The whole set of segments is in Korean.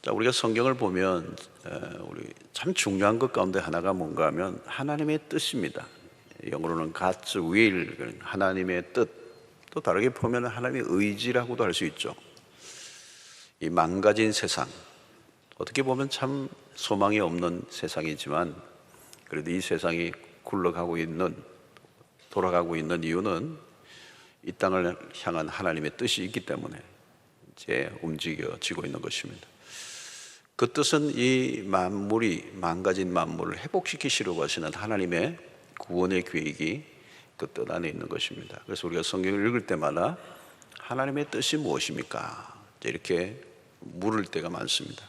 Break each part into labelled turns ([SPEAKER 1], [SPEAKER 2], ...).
[SPEAKER 1] 자, 우리가 성경을 보면 우리 참 중요한 것 가운데 하나가 뭔가 하면 하나님의 뜻입니다. 영어로는 God's will, 하나님의 뜻. 또 다르게 보면 하나님의 의지라고도 할 수 있죠. 이 망가진 세상, 어떻게 보면 참 소망이 없는 세상이지만 그래도 이 세상이 굴러가고 있는, 돌아가고 있는 이유는 이 땅을 향한 하나님의 뜻이 있기 때문에 이제 움직여지고 있는 것입니다. 그 뜻은 이 만물이, 망가진 만물을 회복시키시려고 하시는 하나님의 구원의 계획이 그 뜻 안에 있는 것입니다. 그래서 우리가 성경을 읽을 때마다 하나님의 뜻이 무엇입니까? 이렇게 물을 때가 많습니다.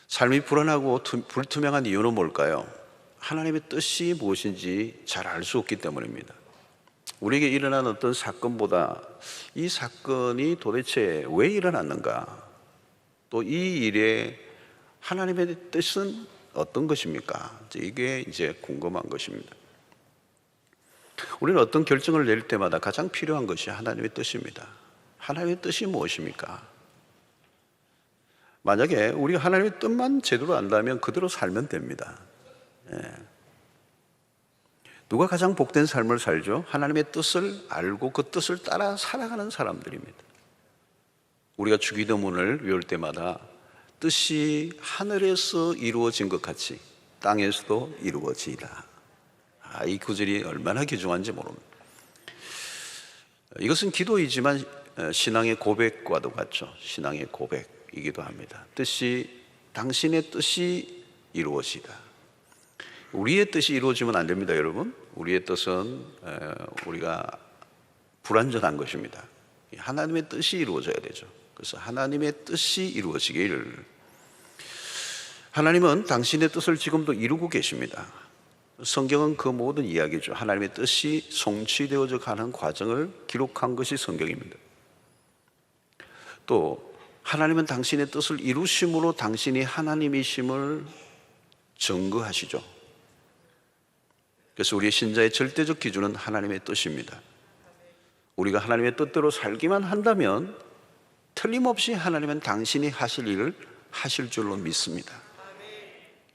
[SPEAKER 1] 삶이 불안하고 불투명한 이유는 뭘까요? 하나님의 뜻이 무엇인지 잘 알 수 없기 때문입니다. 우리에게 일어난 어떤 사건보다 이 사건이 도대체 왜 일어났는가? 또 이 일에 하나님의 뜻은 어떤 것입니까? 이게 이제 궁금한 것입니다. 우리는 어떤 결정을 낼 때마다 가장 필요한 것이 하나님의 뜻입니다. 하나님의 뜻이 무엇입니까? 만약에 우리가 하나님의 뜻만 제대로 안다면 그대로 살면 됩니다. 누가 가장 복된 삶을 살죠? 하나님의 뜻을 알고 그 뜻을 따라 살아가는 사람들입니다. 우리가 주기도문을 외울 때마다 뜻이 하늘에서 이루어진 것 같이 땅에서도 이루어지이다. 이 구절이 얼마나 귀중한지 모릅니다. 이것은 기도이지만 신앙의 고백과도 같죠. 신앙의 고백이기도 합니다. 당신의 뜻이 이루어지다. 우리의 뜻이 이루어지면 안 됩니다, 여러분. 우리의 뜻은 우리가 불완전한 것입니다. 하나님의 뜻이 이루어져야 되죠. 그래서 하나님의 뜻이 이루어지길. 하나님은 당신의 뜻을 지금도 이루고 계십니다. 성경은 그 모든 이야기죠. 하나님의 뜻이 성취되어져 가는 과정을 기록한 것이 성경입니다. 또 하나님은 당신의 뜻을 이루심으로 당신이 하나님이심을 증거하시죠. 그래서 우리의 신자의 절대적 기준은 하나님의 뜻입니다. 우리가 하나님의 뜻대로 살기만 한다면 틀림없이 하나님은 당신이 하실 일을 하실 줄로 믿습니다.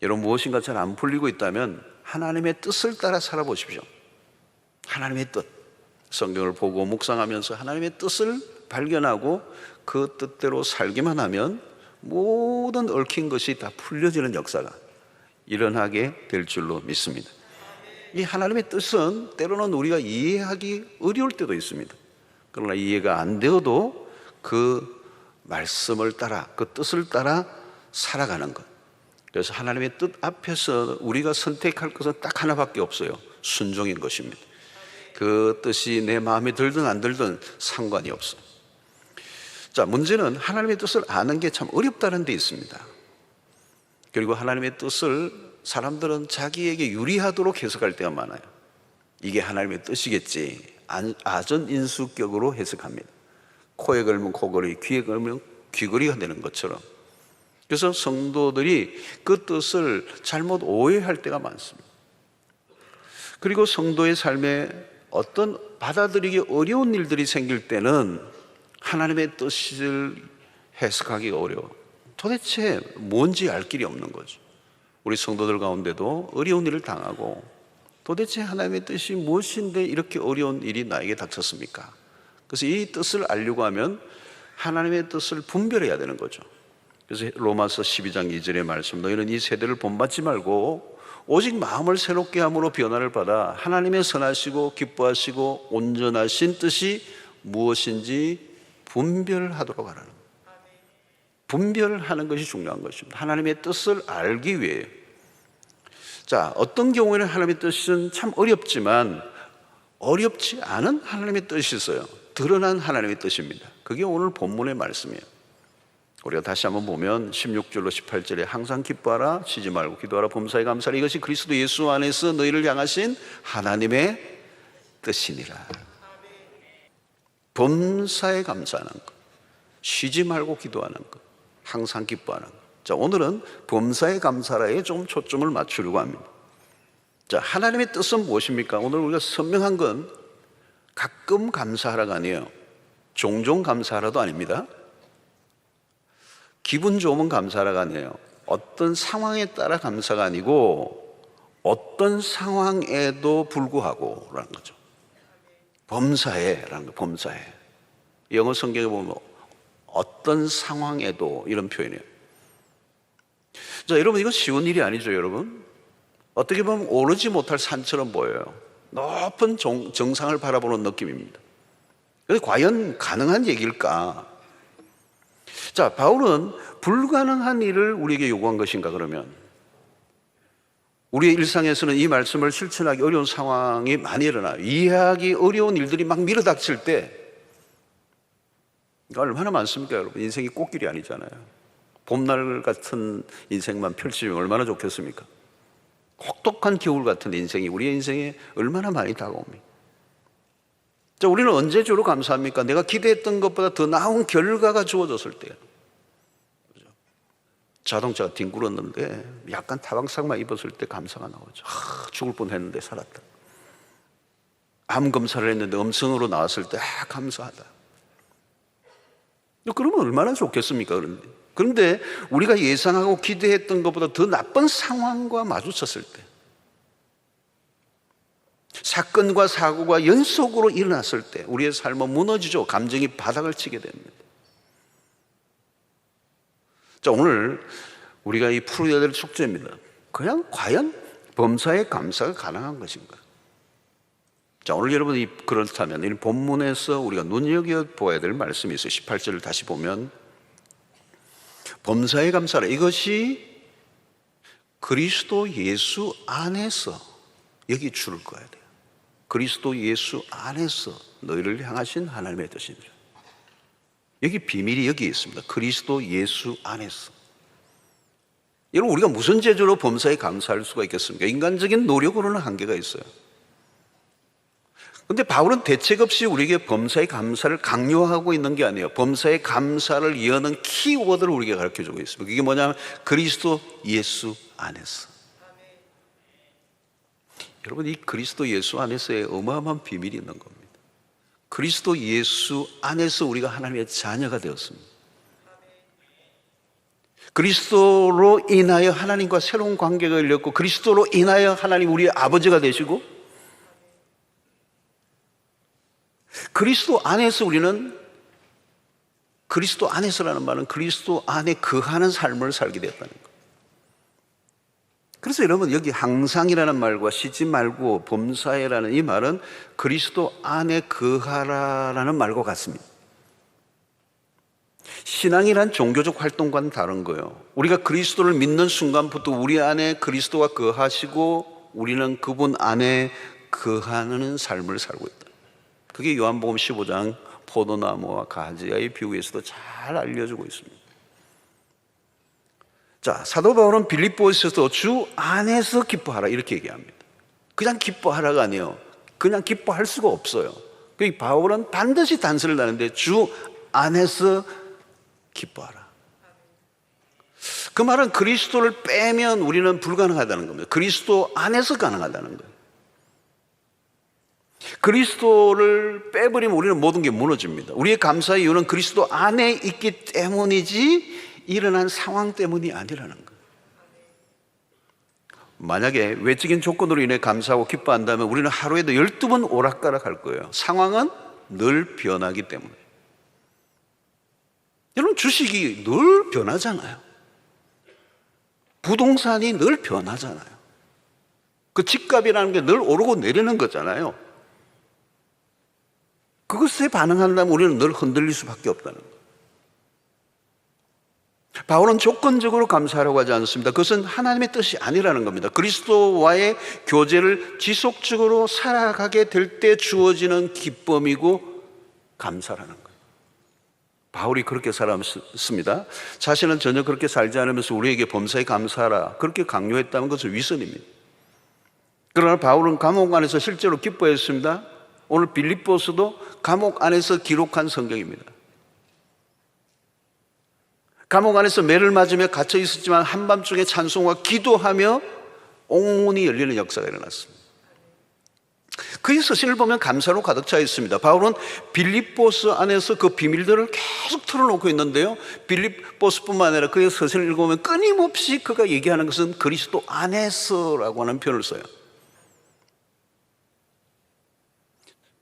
[SPEAKER 1] 여러분, 무엇인가 잘 안 풀리고 있다면 하나님의 뜻을 따라 살아보십시오. 하나님의 뜻, 성경을 보고 묵상하면서 하나님의 뜻을 발견하고 그 뜻대로 살기만 하면 모든 얽힌 것이 다 풀려지는 역사가 일어나게 될 줄로 믿습니다. 이 하나님의 뜻은 때로는 우리가 이해하기 어려울 때도 있습니다. 그러나 이해가 안 되어도 그 말씀을 따라, 그 뜻을 따라 살아가는 것. 그래서 하나님의 뜻 앞에서 우리가 선택할 것은 딱 하나밖에 없어요. 순종인 것입니다. 그 뜻이 내 마음에 들든 안 들든 상관이 없어요. 자, 문제는 하나님의 뜻을 아는 게 참 어렵다는 데 있습니다. 그리고 하나님의 뜻을 사람들은 자기에게 유리하도록 해석할 때가 많아요. 이게 하나님의 뜻이겠지. 아전인수격으로 해석합니다. 코에 걸면 코걸이, 귀에 걸면 귀걸이가 되는 것처럼. 그래서 성도들이 그 뜻을 잘못 오해할 때가 많습니다. 그리고 성도의 삶에 어떤 받아들이기 어려운 일들이 생길 때는 하나님의 뜻을 해석하기가 어려워. 도대체 뭔지 알 길이 없는 거죠. 우리 성도들 가운데도 어려운 일을 당하고 도대체 하나님의 뜻이 무엇인데 이렇게 어려운 일이 나에게 닥쳤습니까? 그래서 이 뜻을 알려고 하면 하나님의 뜻을 분별해야 되는 거죠. 그래서 로마서 12장 2절의 말씀, 너희는 이 세대를 본받지 말고 오직 마음을 새롭게 함으로 변화를 받아 하나님의 선하시고 기뻐하시고 온전하신 뜻이 무엇인지 분별하도록 하라는 거예요. 분별하는 것이 중요한 것입니다. 하나님의 뜻을 알기 위해. 자, 어떤 경우에는 하나님의 뜻은 참 어렵지만 어렵지 않은 하나님의 뜻이 있어요. 드러난 하나님의 뜻입니다. 그게 오늘 본문의 말씀이에요. 우리가 다시 한번 보면 16절로 18절에 항상 기뻐하라, 쉬지 말고 기도하라, 범사에 감사하라, 이것이 그리스도 예수 안에서 너희를 향하신 하나님의 뜻이니라. 범사에 감사하는 것, 쉬지 말고 기도하는 것, 항상 기뻐하는 것. 자, 오늘은 범사에 감사라에 좀 초점을 맞추려고 합니다. 자, 하나님의 뜻은 무엇입니까? 오늘 우리가 선명한 건 가끔 감사하라가 아니에요. 종종 감사하라도 아닙니다. 기분 좋으면 감사가 아니에요. 어떤 상황에 따라 감사가 아니고 어떤 상황에도 불구하고라는 거죠. 범사에라는 거, 범사에. 영어 성경에 보면 어떤 상황에도 이런 표현이에요. 자, 여러분, 이건 쉬운 일이 아니죠, 여러분. 어떻게 보면 오르지 못할 산처럼 보여요. 높은 정상을 바라보는 느낌입니다. 그런데 과연 가능한 얘기일까? 자, 바울은 불가능한 일을 우리에게 요구한 것인가 그러면? 우리의 일상에서는 이 말씀을 실천하기 어려운 상황이 많이 일어나요. 이해하기 어려운 일들이 막 밀어닥칠 때 얼마나 많습니까, 여러분? 인생이 꽃길이 아니잖아요. 봄날 같은 인생만 펼치면 얼마나 좋겠습니까? 혹독한 겨울 같은 인생이 우리의 인생에 얼마나 많이 다가옵니까? 자, 우리는 언제 주로 감사합니까? 내가 기대했던 것보다 더 나은 결과가 주어졌을 때요. 자동차가 뒹굴었는데 약간 타박상만 입었을 때 감사가 나오죠. 죽을 뻔했는데 살았다. 암 검사를 했는데 음성으로 나왔을 때 감사하다. 그러면 얼마나 좋겠습니까? 그런데 우리가 예상하고 기대했던 것보다 더 나쁜 상황과 마주쳤을 때, 사건과 사고가 연속으로 일어났을 때 우리의 삶은 무너지죠. 감정이 바닥을 치게 됩니다. 자, 오늘 우리가 이 풀어야 될 숙제입니다. 그냥 과연 범사에 감사가 가능한 것인가? 자, 오늘 여러분이 그렇다면 이 본문에서 우리가 눈여겨보아야 될 말씀이 있어요. 18절을 다시 보면 범사에 감사라. 이것이 그리스도 예수 안에서, 여기 줄을 꺼야 돼요. 그리스도 예수 안에서 너희를 향하신 하나님의 뜻이니라. 여기 비밀이 여기 있습니다. 그리스도 예수 안에서. 여러분, 우리가 무슨 재주로 범사에 감사할 수가 있겠습니까? 인간적인 노력으로는 한계가 있어요. 그런데 바울은 대책 없이 우리에게 범사에 감사를 강요하고 있는 게 아니에요. 범사에 감사를 여는 키워드를 우리에게 가르쳐주고 있습니다. 이게 뭐냐면 그리스도 예수 안에서. 여러분, 이 그리스도 예수 안에서의 어마어마한 비밀이 있는 겁니다. 그리스도 예수 안에서 우리가 하나님의 자녀가 되었습니다. 그리스도로 인하여 하나님과 새로운 관계가 열렸고, 그리스도로 인하여 하나님 우리의 아버지가 되시고, 그리스도 안에서 우리는, 그리스도 안에서라는 말은 그리스도 안에 거하는 삶을 살게 되었다는 거예요. 그래서 여러분, 여기 항상이라는 말과 쉬지 말고 범사에라는 이 말은 그리스도 안에 거하라라는 말과 같습니다. 신앙이란 종교적 활동과는 다른 거예요. 우리가 그리스도를 믿는 순간부터 우리 안에 그리스도가 거하시고 우리는 그분 안에 거하는 삶을 살고 있다. 그게 요한복음 15장 포도나무와 가지야의 비유에서도 잘 알려주고 있습니다. 자, 사도 바울은 빌립보에서도 주 안에서 기뻐하라 이렇게 얘기합니다. 그냥 기뻐하라가 아니에요. 그냥 기뻐할 수가 없어요. 그 바울은 반드시 단서를 다는데 주 안에서 기뻐하라. 그 말은 그리스도를 빼면 우리는 불가능하다는 겁니다. 그리스도 안에서 가능하다는 거예요. 그리스도를 빼버리면 우리는 모든 게 무너집니다. 우리의 감사의 이유는 그리스도 안에 있기 때문이지 일어난 상황 때문이 아니라는 거예요. 만약에 외적인 조건으로 인해 감사하고 기뻐한다면 우리는 하루에도 12번 오락가락 할 거예요. 상황은 늘 변하기 때문에. 여러분, 주식이 늘 변하잖아요. 부동산이 늘 변하잖아요. 그 집값이라는 게 늘 오르고 내리는 거잖아요. 그것에 반응한다면 우리는 늘 흔들릴 수밖에 없다는 거예요. 바울은 조건적으로 감사하라고 하지 않습니다. 그것은 하나님의 뜻이 아니라는 겁니다. 그리스도와의 교제를 지속적으로 살아가게 될 때 주어지는 기쁨이고 감사라는 거예요. 바울이 그렇게 살았습니다. 자신은 전혀 그렇게 살지 않으면서 우리에게 범사에 감사하라 그렇게 강요했다는 것은 위선입니다. 그러나 바울은 감옥 안에서 실제로 기뻐했습니다. 오늘 빌립보서도 감옥 안에서 기록한 성경입니다. 감옥 안에서 매를 맞으며 갇혀 있었지만 한밤중에 찬송과 기도하며 옥문이 열리는 역사가 일어났습니다. 그의 서신을 보면 감사로 가득 차 있습니다. 바울은 빌립보스 안에서 그 비밀들을 계속 털어놓고 있는데요, 빌립보스뿐만 아니라 그의 서신을 읽어보면 끊임없이 그가 얘기하는 것은 그리스도 안에서라고 하는 표현을 써요.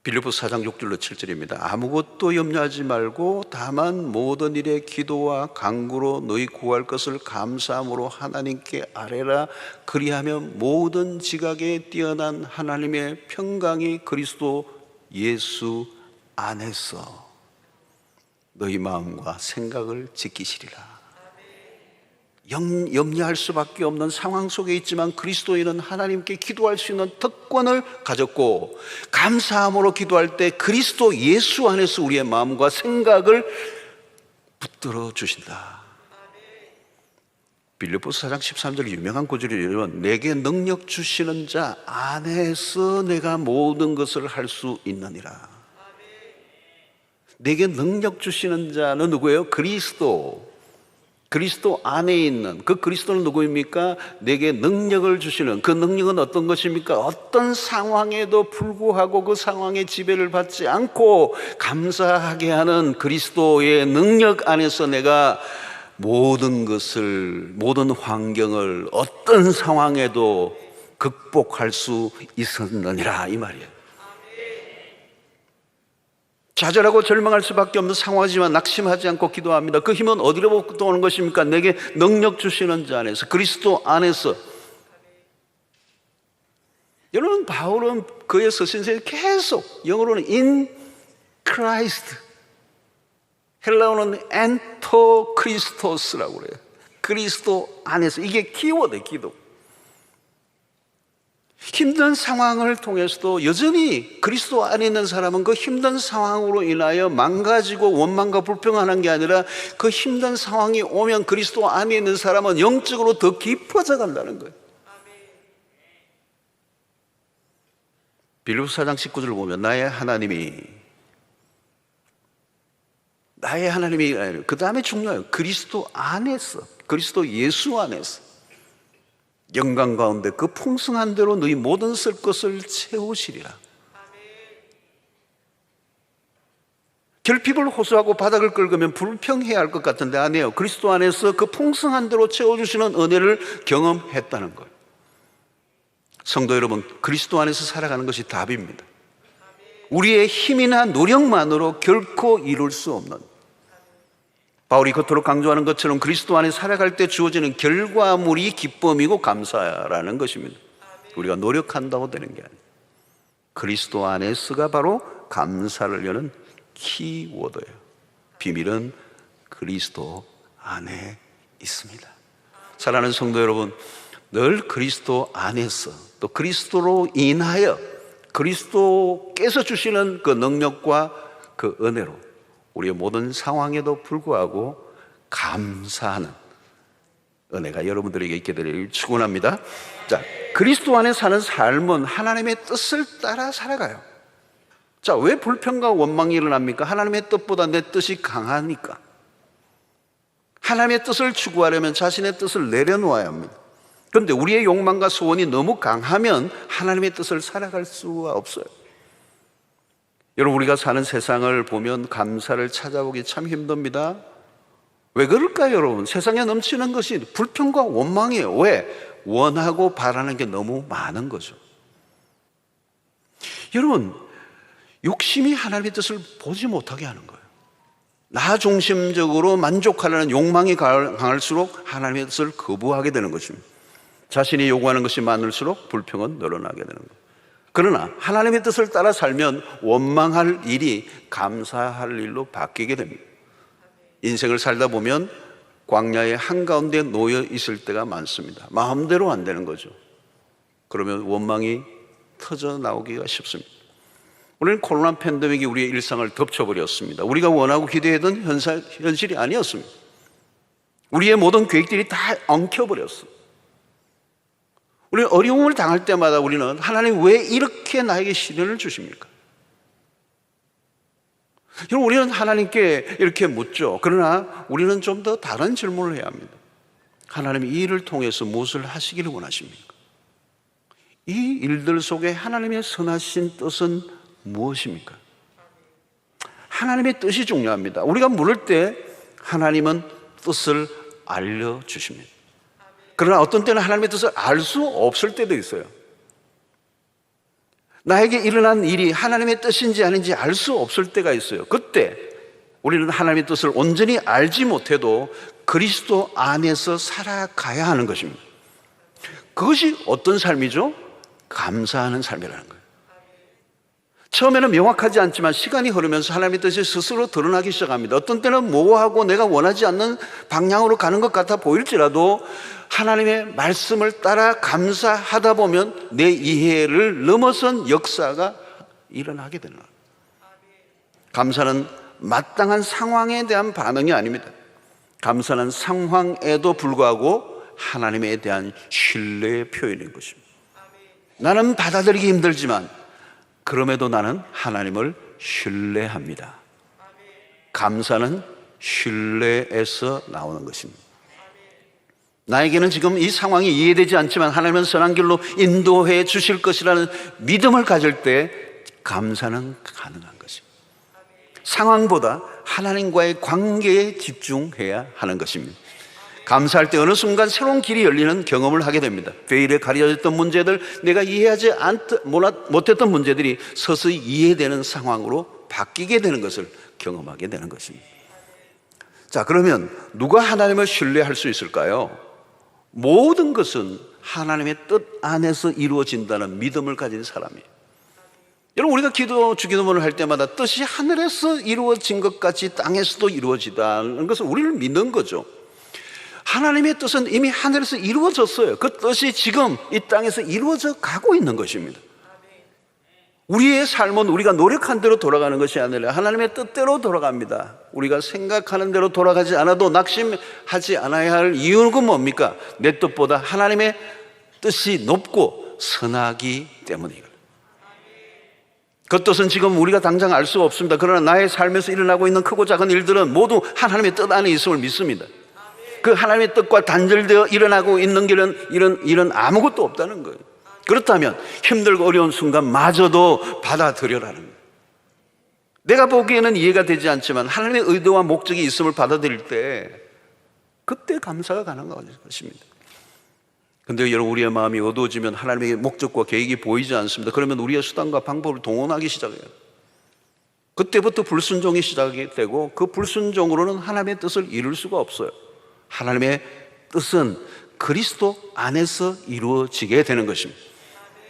[SPEAKER 1] 빌립보서 4장 6절로 7절입니다. 아무것도 염려하지 말고 다만 모든 일에 기도와 간구로 너희 구할 것을 감사함으로 하나님께 아뢰라. 그리하면 모든 지각에 뛰어난 하나님의 평강이 그리스도 예수 안에서 너희 마음과 생각을 지키시리라. 염려할 수밖에 없는 상황 속에 있지만 그리스도인은 하나님께 기도할 수 있는 특권을 가졌고, 감사함으로 기도할 때 그리스도 예수 안에서 우리의 마음과 생각을 붙들어 주신다. 빌립보서 4장 13절 유명한 구절이 이러면 내게 능력 주시는 자 안에서 내가 모든 것을 할 수 있느니라. 내게 능력 주시는 자는 누구예요? 그리스도 안에 있는 그 그리스도는 누구입니까? 내게 능력을 주시는, 그 능력은 어떤 것입니까? 어떤 상황에도 불구하고 그 상황의 지배를 받지 않고 감사하게 하는 그리스도의 능력 안에서 내가 모든 것을, 모든 환경을 어떤 상황에도 극복할 수 있었느니라, 이 말이에요. 좌절하고 절망할 수밖에 없는 상황이지만 낙심하지 않고 기도합니다. 그 힘은 어디로부터 오는 것입니까? 내게 능력 주시는 자 안에서, 그리스도 안에서. 여러분, 바울은 그의 서신서에 계속 영어로는 in Christ, 헬라어는 엔토 크리스토스라고 그래요. 그리스도 안에서. 이게 키워드예요, 기도. 힘든 상황을 통해서도 여전히 그리스도 안에 있는 사람은 그 힘든 상황으로 인하여 망가지고 원망과 불평하는 게 아니라, 그 힘든 상황이 오면 그리스도 안에 있는 사람은 영적으로 더 깊어져 간다는 거예요. 빌립보서 4장 19절을 보면 나의 하나님이, 그 다음에 중요해요. 그리스도 안에서, 그리스도 예수 안에서 영광 가운데 그 풍성한 대로 너희 모든 쓸 것을 채우시리라. 결핍을 호소하고 바닥을 긁으면 불평해야 할 것 같은데 아니에요. 그리스도 안에서 그 풍성한 대로 채워주시는 은혜를 경험했다는 거예요. 성도 여러분, 그리스도 안에서 살아가는 것이 답입니다. 우리의 힘이나 노력만으로 결코 이룰 수 없는, 바울이 그토록 강조하는 것처럼 그리스도 안에 살아갈 때 주어지는 결과물이 기쁨이고 감사라는 것입니다. 우리가 노력한다고 되는 게 아니에요. 그리스도 안에서가 바로 감사를 여는 키워드예요. 비밀은 그리스도 안에 있습니다. 사랑하는 성도 여러분, 늘 그리스도 안에서, 또 그리스도로 인하여 그리스도께서 주시는 그 능력과 그 은혜로 우리의 모든 상황에도 불구하고 감사하는 은혜가 여러분들에게 있게 되기를 축원합니다. 자, 그리스도 안에 사는 삶은 하나님의 뜻을 따라 살아가요. 자, 왜 불평과 원망이 일어납니까? 하나님의 뜻보다 내 뜻이 강하니까. 하나님의 뜻을 추구하려면 자신의 뜻을 내려놓아야 합니다. 그런데 우리의 욕망과 소원이 너무 강하면 하나님의 뜻을 살아갈 수가 없어요. 여러분, 우리가 사는 세상을 보면 감사를 찾아보기 참 힘듭니다. 왜 그럴까요, 여러분? 세상에 넘치는 것이 불평과 원망이에요. 왜? 원하고 바라는 게 너무 많은 거죠. 여러분, 욕심이 하나님의 뜻을 보지 못하게 하는 거예요. 나 중심적으로 만족하려는 욕망이 강할수록 하나님의 뜻을 거부하게 되는 것입니다. 자신이 요구하는 것이 많을수록 불평은 늘어나게 되는 거예요. 그러나 하나님의 뜻을 따라 살면 원망할 일이 감사할 일로 바뀌게 됩니다. 인생을 살다 보면 광야의 한가운데 놓여 있을 때가 많습니다. 마음대로 안 되는 거죠. 그러면 원망이 터져 나오기가 쉽습니다. 우리는 코로나 팬데믹이 우리의 일상을 덮쳐버렸습니다. 우리가 원하고 기대했던 현실이 아니었습니다. 우리의 모든 계획들이 다 엉켜버렸어요. 우리는 어려움을 당할 때마다 우리는 하나님 왜 이렇게 나에게 시련을 주십니까? 여러분, 우리는 하나님께 이렇게 묻죠. 그러나 우리는 좀 더 다른 질문을 해야 합니다. 하나님, 이 일을 통해서 무엇을 하시기를 원하십니까? 이 일들 속에 하나님의 선하신 뜻은 무엇입니까? 하나님의 뜻이 중요합니다. 우리가 물을 때 하나님은 뜻을 알려주십니다. 그러나 어떤 때는 하나님의 뜻을 알 수 없을 때도 있어요. 나에게 일어난 일이 하나님의 뜻인지 아닌지 알 수 없을 때가 있어요. 그때 우리는 하나님의 뜻을 온전히 알지 못해도 그리스도 안에서 살아가야 하는 것입니다. 그것이 어떤 삶이죠? 감사하는 삶이라는 거예요. 처음에는 명확하지 않지만 시간이 흐르면서 하나님의 뜻이 스스로 드러나기 시작합니다. 어떤 때는 모호하고 내가 원하지 않는 방향으로 가는 것 같아 보일지라도 하나님의 말씀을 따라 감사하다 보면 내 이해를 넘어선 역사가 일어나게 되는 거예요. 감사는 마땅한 상황에 대한 반응이 아닙니다. 감사는 상황에도 불구하고 하나님에 대한 신뢰의 표현인 것입니다. 나는 받아들이기 힘들지만 그럼에도 나는 하나님을 신뢰합니다. 감사는 신뢰에서 나오는 것입니다. 나에게는 지금 이 상황이 이해되지 않지만 하나님은 선한 길로 인도해 주실 것이라는 믿음을 가질 때 감사는 가능한 것입니다. 상황보다 하나님과의 관계에 집중해야 하는 것입니다. 감사할 때 어느 순간 새로운 길이 열리는 경험을 하게 됩니다. 베일에 가려졌던 문제들, 내가 이해하지 못했던 문제들이 서서히 이해되는 상황으로 바뀌게 되는 것을 경험하게 되는 것입니다. 자, 그러면 누가 하나님을 신뢰할 수 있을까요? 모든 것은 하나님의 뜻 안에서 이루어진다는 믿음을 가진 사람이에요. 여러분, 우리가 주기도문을 할 때마다 뜻이 하늘에서 이루어진 것 같이 땅에서도 이루어지다는 것을 우리는 믿는 거죠. 하나님의 뜻은 이미 하늘에서 이루어졌어요. 그 뜻이 지금 이 땅에서 이루어져 가고 있는 것입니다. 우리의 삶은 우리가 노력한 대로 돌아가는 것이 아니라 하나님의 뜻대로 돌아갑니다. 우리가 생각하는 대로 돌아가지 않아도 낙심하지 않아야 할 이유는 뭡니까? 내 뜻보다 하나님의 뜻이 높고 선하기 때문이에요. 그 뜻은 지금 우리가 당장 알 수가 없습니다. 그러나 나의 삶에서 일어나고 있는 크고 작은 일들은 모두 하나님의 뜻 안에 있음을 믿습니다. 그 하나님의 뜻과 단절되어 일어나고 있는 일은 아무것도 없다는 거예요. 그렇다면 힘들고 어려운 순간마저도 받아들여라는 거예요. 내가 보기에는 이해가 되지 않지만 하나님의 의도와 목적이 있음을 받아들일 때 그때 감사가 가능한 것입니다. 그런데 여러분, 우리의 마음이 어두워지면 하나님의 목적과 계획이 보이지 않습니다. 그러면 우리의 수단과 방법을 동원하기 시작해요. 그때부터 불순종이 시작이 되고 그 불순종으로는 하나님의 뜻을 이룰 수가 없어요. 하나님의 뜻은 그리스도 안에서 이루어지게 되는 것입니다.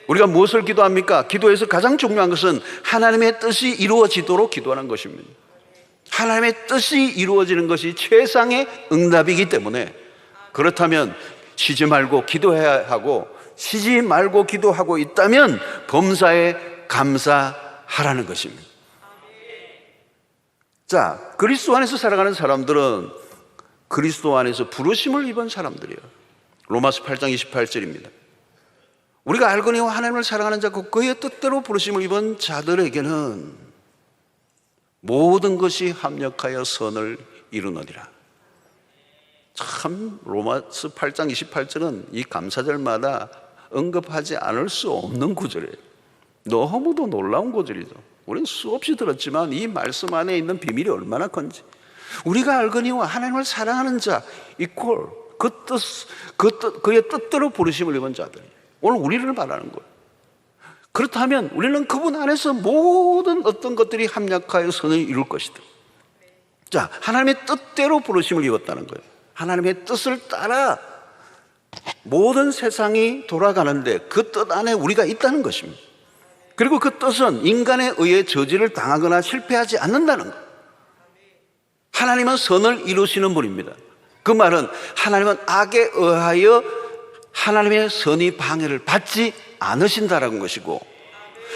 [SPEAKER 1] 우리가 무엇을 기도합니까? 기도에서 가장 중요한 것은 하나님의 뜻이 이루어지도록 기도하는 것입니다. 하나님의 뜻이 이루어지는 것이 최상의 응답이기 때문에, 그렇다면 쉬지 말고 기도해야 하고, 쉬지 말고 기도하고 있다면 범사에 감사하라는 것입니다. 자, 그리스도 안에서 살아가는 사람들은 그리스도 안에서 부르심을 입은 사람들이에요. 로마서 8장 28절입니다. 우리가 알거니와 하나님을 사랑하는 자고 그의 뜻대로 부르심을 입은 자들에게는 모든 것이 합력하여 선을 이루느니라. 참, 로마서 8장 28절은 이 감사절마다 언급하지 않을 수 없는 구절이에요. 너무도 놀라운 구절이죠. 우리는 수없이 들었지만 이 말씀 안에 있는 비밀이 얼마나 큰지. 우리가 알거니와 하나님을 사랑하는 자 이퀄 그의 뜻대로 부르심을 입은 자들, 오늘 우리를 말하는 거예요. 그렇다면 우리는 그분 안에서 모든 어떤 것들이 합력하여 선을 이룰 것이다. 자, 하나님의 뜻대로 부르심을 입었다는 거예요. 하나님의 뜻을 따라 모든 세상이 돌아가는데 그 뜻 안에 우리가 있다는 것입니다. 그리고 그 뜻은 인간에 의해 저지를 당하거나 실패하지 않는다는 거예요. 하나님은 선을 이루시는 분입니다. 그 말은 하나님은 악에 의하여 하나님의 선이 방해를 받지 않으신다라는 것이고,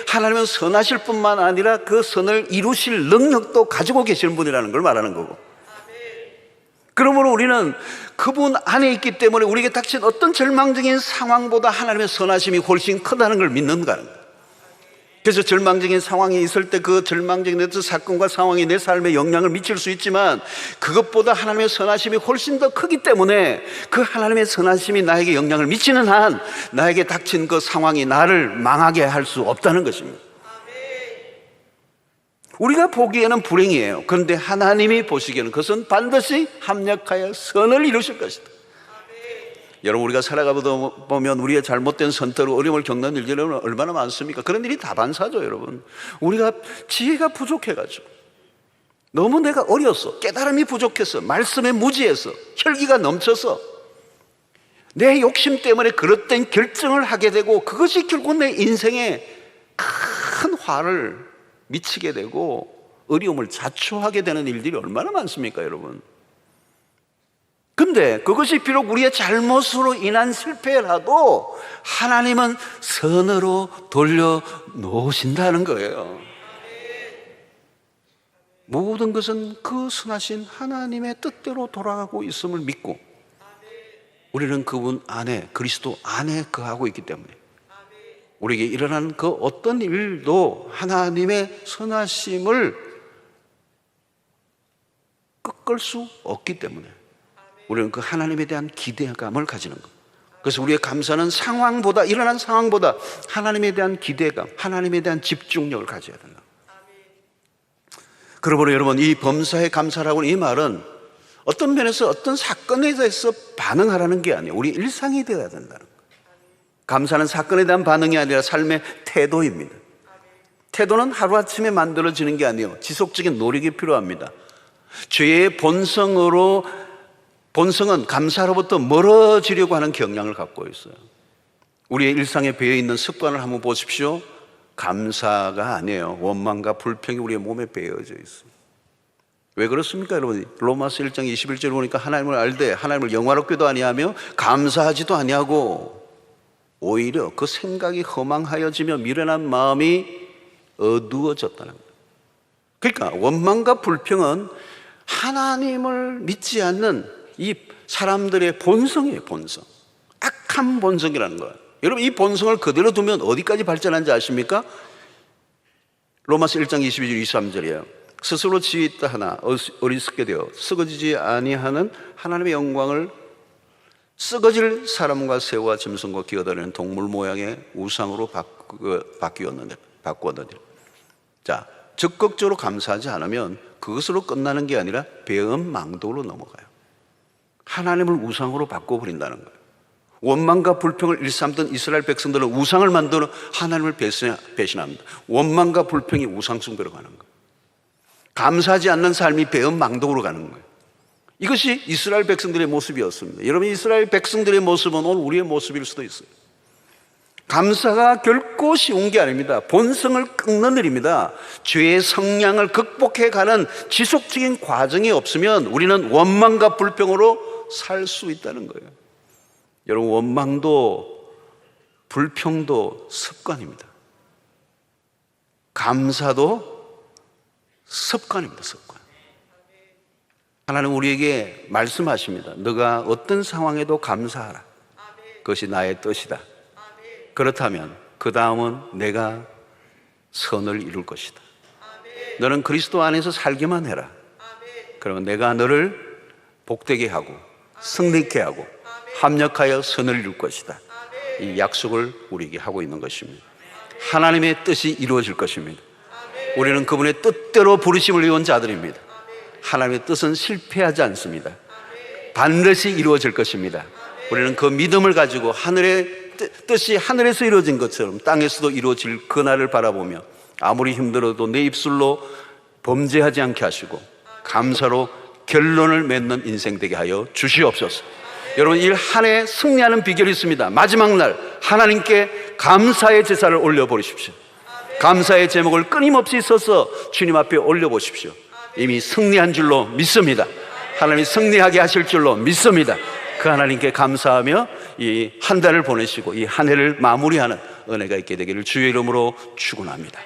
[SPEAKER 1] 하나님은 선하실 뿐만 아니라 그 선을 이루실 능력도 가지고 계시는 분이라는 걸 말하는 거고, 그러므로 우리는 그분 안에 있기 때문에 우리에게 닥친 어떤 절망적인 상황보다 하나님의 선하심이 훨씬 크다는 걸 믿는다는 거예요. 그래서 절망적인 상황이 있을 때 그 절망적인 사건과 상황이 내 삶에 영향을 미칠 수 있지만 그것보다 하나님의 선하심이 훨씬 더 크기 때문에 그 하나님의 선하심이 나에게 영향을 미치는 한 나에게 닥친 그 상황이 나를 망하게 할 수 없다는 것입니다. 우리가 보기에는 불행이에요. 그런데 하나님이 보시기에는 그것은 반드시 합력하여 선을 이루실 것이다. 여러분, 우리가 살아가다 보면 우리의 잘못된 선택으로 어려움을 겪는 일들이 얼마나 많습니까? 그런 일이 다반사죠. 여러분, 우리가 지혜가 부족해가지고 너무 내가 어려서, 깨달음이 부족해서, 말씀에 무지해서, 혈기가 넘쳐서 내 욕심 때문에 그릇된 결정을 하게 되고 그것이 결국 내 인생에 큰 화를 미치게 되고 어려움을 자초하게 되는 일들이 얼마나 많습니까, 여러분? 근데 그것이 비록 우리의 잘못으로 인한 실패라도 하나님은 선으로 돌려놓으신다는 거예요. 모든 것은 그 선하신 하나님의 뜻대로 돌아가고 있음을 믿고 우리는 그분 안에, 그리스도 안에 거하고 있기 때문에 우리에게 일어난 그 어떤 일도 하나님의 선하심을 꺾을 수 없기 때문에 우리는 그 하나님에 대한 기대감을 가지는 것. 그래서 우리의 감사는 상황보다, 일어난 상황보다 하나님에 대한 기대감, 하나님에 대한 집중력을 가져야 된다. 그러므로 여러분, 이 범사에 감사라고 하는 이 말은 어떤 면에서 어떤 사건에 대해서 반응하라는 게 아니에요. 우리 일상이 되어야 된다는 거예요. 감사는 사건에 대한 반응이 아니라 삶의 태도입니다. 태도는 하루아침에 만들어지는 게 아니에요. 지속적인 노력이 필요합니다. 죄의 본성은 감사로부터 멀어지려고 하는 경향을 갖고 있어요. 우리의 일상에 배어있는 습관을 한번 보십시오. 감사가 아니에요. 원망과 불평이 우리의 몸에 배어져 있어요. 왜 그렇습니까, 여러분? 로마서 1장 21절 보니까 하나님을 알되 하나님을 영화롭게도 아니하며 감사하지도 아니하고 오히려 그 생각이 허망하여지며 미련한 마음이 어두워졌다는 거예요. 그러니까 원망과 불평은 하나님을 믿지 않는 이 사람들의 본성이에요. 본성, 악한 본성이라는 거예요. 여러분, 이 본성을 그대로 두면 어디까지 발전하는지 아십니까? 로마서 1장 22절 23절이에요 스스로 지위 있다 하나 어리석게 되어 썩어지지 아니하는 하나님의 영광을 썩어질 사람과 새와 짐승과 기어다니는 동물 모양의 우상으로 바꾸었는데. 자, 적극적으로 감사하지 않으면 그것으로 끝나는 게 아니라 배은망덕으로 넘어가요. 하나님을 우상으로 바꿔버린다는 거예요. 원망과 불평을 일삼던 이스라엘 백성들은 우상을 만들어 하나님을 배신합니다. 원망과 불평이 우상 숭배로 가는 거예요. 감사하지 않는 삶이 배은망덕으로 가는 거예요. 이것이 이스라엘 백성들의 모습이었습니다. 여러분, 이스라엘 백성들의 모습은 오늘 우리의 모습일 수도 있어요. 감사가 결코 쉬운 게 아닙니다. 본성을 꺾는 일입니다. 죄의 성향을 극복해가는 지속적인 과정이 없으면 우리는 원망과 불평으로 살 수 있다는 거예요. 여러분, 원망도 불평도 습관입니다. 감사도 습관입니다. 습관. 하나님 우리에게 말씀하십니다. 너가 어떤 상황에도 감사하라. 그것이 나의 뜻이다. 그렇다면 그 다음은 내가 선을 이룰 것이다. 너는 그리스도 안에서 살기만 해라. 그러면 내가 너를 복되게 하고 승리케 하고 합력하여 선을 이룰 것이다. 이 약속을 우리에게 하고 있는 것입니다. 하나님의 뜻이 이루어질 것입니다. 우리는 그분의 뜻대로 부르심을 이룬 자들입니다. 하나님의 뜻은 실패하지 않습니다. 반드시 이루어질 것입니다. 우리는 그 믿음을 가지고 하늘의 뜻이 하늘에서 이루어진 것처럼 땅에서도 이루어질 그날을 바라보며 아무리 힘들어도 내 입술로 범죄하지 않게 하시고 감사로 결론을 맺는 인생 되게 하여 주시옵소서. 여러분, 이 한 해 승리하는 비결이 있습니다. 마지막 날 하나님께 감사의 제사를 올려버리십시오. 감사의 제목을 끊임없이 써서 주님 앞에 올려보십시오. 이미 승리한 줄로 믿습니다. 하나님이 승리하게 하실 줄로 믿습니다. 그 하나님께 감사하며 이 한 달을 보내시고 이 한 해를 마무리하는 은혜가 있게 되기를 주의 이름으로 축원합니다.